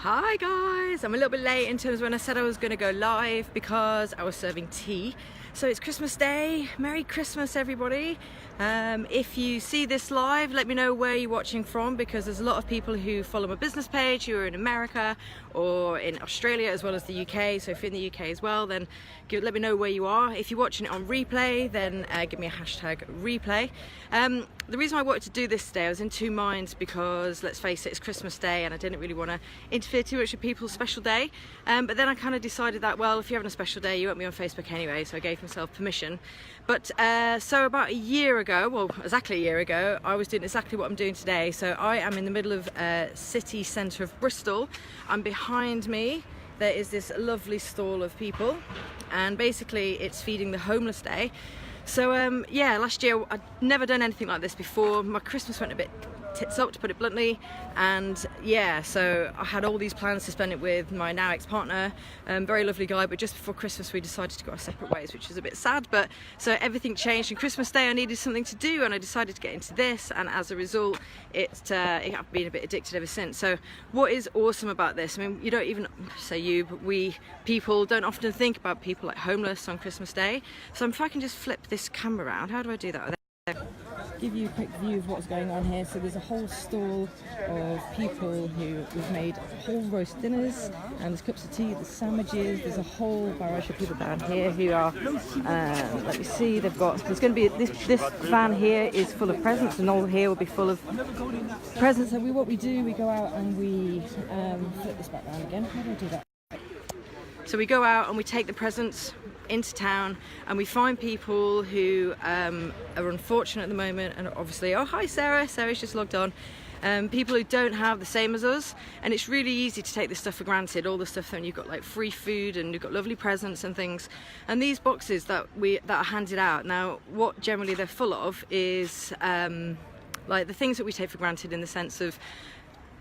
Hi guys, I'm a little bit late in terms of when I said I was going to go live because I was serving tea. So it's Christmas Day. Merry Christmas everybody. If you see this live, let me know where you're watching from, because there's a lot of people who follow my business page who are in America or in Australia as well as the UK. So if you're in the UK as well, then let me know where you are. If you're watching it on replay, then give me a hashtag replay. The reason I wanted to do this today, I was in two minds because, let's face it, it's Christmas Day and I didn't really want to interfere too much with people's special day. But then I kind of decided that, well, if you're having a special day, you won't be on Facebook anyway, so I gave myself permission. But so about a year ago, well, exactly a year ago, I was doing exactly what I'm doing today. So I am in the middle of city centre of Bristol, and behind me there is this lovely stall of people, and basically it's feeding the homeless day. So yeah, last year I'd never done anything like this before. My Christmas went a bit tits up, to put it bluntly, and yeah, so I had all these plans to spend it with my now ex-partner, very lovely guy, but just before Christmas we decided to go our separate ways, which is a bit sad. But so everything changed, and Christmas Day I needed something to do, and I decided to get into this, and as a result I've been a bit addicted ever since. So what is awesome about this, I mean, you don't even say you, but we people don't often think about people like homeless on Christmas Day. So if I can just flip this camera around, how do I do that? Give you a quick view of what's going on here. So there's a whole stall of people who we've made whole roast dinners, and there's cups of tea, there's sandwiches, there's a whole barrage of people down here who are let me see, there's going to be this van here is full of presents, and all here will be full of presents. And what we do, we go out and we flip this back around again. How do I do that? So we go out and we take the presents into town, and we find people who are unfortunate at the moment, and obviously, oh hi Sarah's just logged on. People who don't have the same as us, and it's really easy to take this stuff for granted, all the stuff that you've got, like free food and you've got lovely presents and things. And these boxes that are handed out now, what generally they're full of is like the things that we take for granted, in the sense of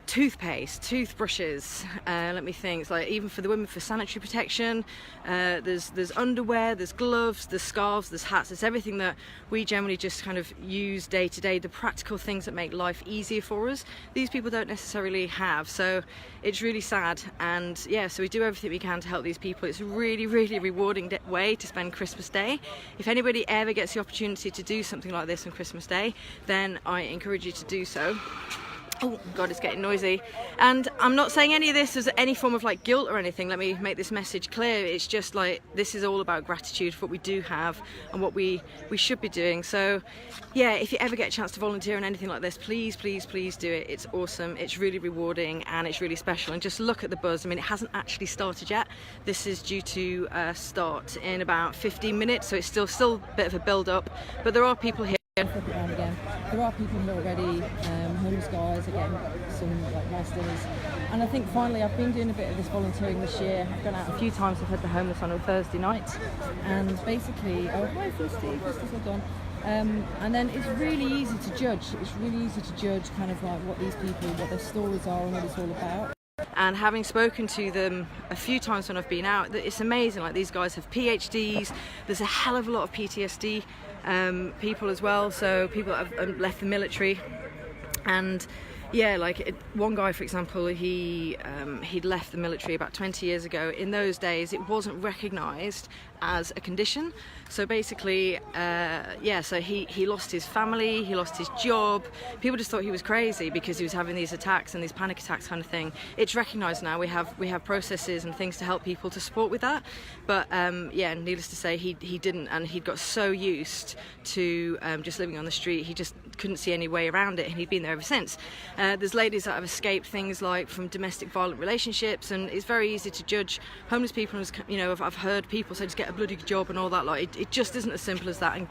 toothpaste, toothbrushes, let me think, it's like even for the women for sanitary protection, there's underwear, there's gloves, there's scarves, there's hats. It's everything that we generally just kind of use day to day, the practical things that make life easier for us, these people don't necessarily have. So it's really sad, and yeah, so we do everything we can to help these people. It's a really, really rewarding way to spend Christmas Day. If anybody ever gets the opportunity to do something like this on Christmas Day, then I encourage you to do so. Oh God, it's getting noisy. And I'm not saying any of this as any form of like guilt or anything. Let me make this message clear. It's just like, this is all about gratitude for what we do have and what we should be doing. So yeah, if you ever get a chance to volunteer in anything like this, please do it. It's awesome, it's really rewarding, and it's really special. And just look at the buzz. I mean, it hasn't actually started yet. This is due to start in about 15 minutes, so it's still a bit of a build up, but there are people here. Flip it around again. There are people who are already homeless guys are getting some like nice dinners, and I think finally I've been doing a bit of this volunteering this year. I've gone out a few times. I've had the homeless on a Thursday night, and basically, oh hi Felicity, Felicity's all gone. And then it's really easy to judge. It's really easy to judge kind of like what these people, what their stories are, and what it's all about. And having spoken to them a few times when I've been out, it's amazing. Like, these guys have PhDs. There's a hell of a lot of PTSD people as well, so people that have left the military. And yeah, like one guy, for example, he'd left the military about 20 years ago. In those days, it wasn't recognised as a condition. So basically, yeah, so he lost his family, he lost his job. People just thought he was crazy because he was having these attacks and these panic attacks kind of thing. It's recognised now. We have processes and things to help people to support with that. But yeah, needless to say, he didn't, and he'd got so used to just living on the street, he just couldn't see any way around it, and he'd been there ever since. There's ladies that have escaped things like from domestic violent relationships, and it's very easy to judge homeless people. You know, I've heard people say just get a bloody job and all that. Like, it just isn't as simple as that. And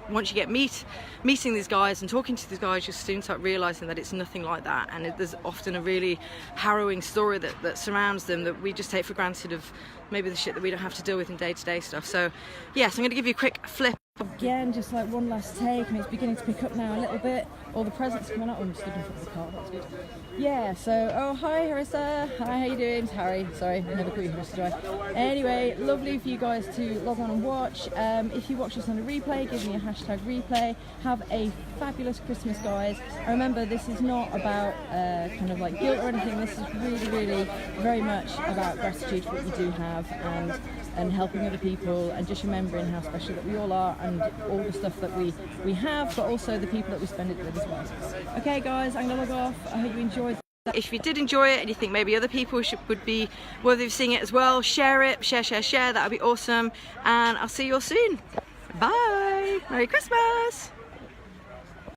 once you get meeting these guys and talking to these guys, you soon start realising that it's nothing like that. And there's often a really harrowing story that surrounds them that we just take for granted, of maybe the shit that we don't have to deal with in day-to-day stuff. So yes, I'm going to give you a quick flip Again, just like one last take, and it's beginning to pick up now a little bit. All the presents coming out. Oh, I'm stood in front of the car, that's good. Yeah, so, oh, hi Harissa. Hi, how you doing? It's Harry. Sorry, I never call you Harissa, do I? Anyway, lovely for you guys to log on and watch. If you watch this on a replay, give me a hashtag replay. Have a fabulous Christmas, guys. And remember, this is not about kind of like guilt or anything. This is really, really very much about gratitude for what you do have, and helping other people, and just remembering how special that we all are, and all the stuff that we have, but also the people that we spend it with as well. Okay guys, I'm gonna log off. I hope you enjoyed that. If you did enjoy it and you think maybe other people would be worthy of seeing it as well, share it, share, that would be awesome, and I'll see you all soon. Bye! Merry Christmas!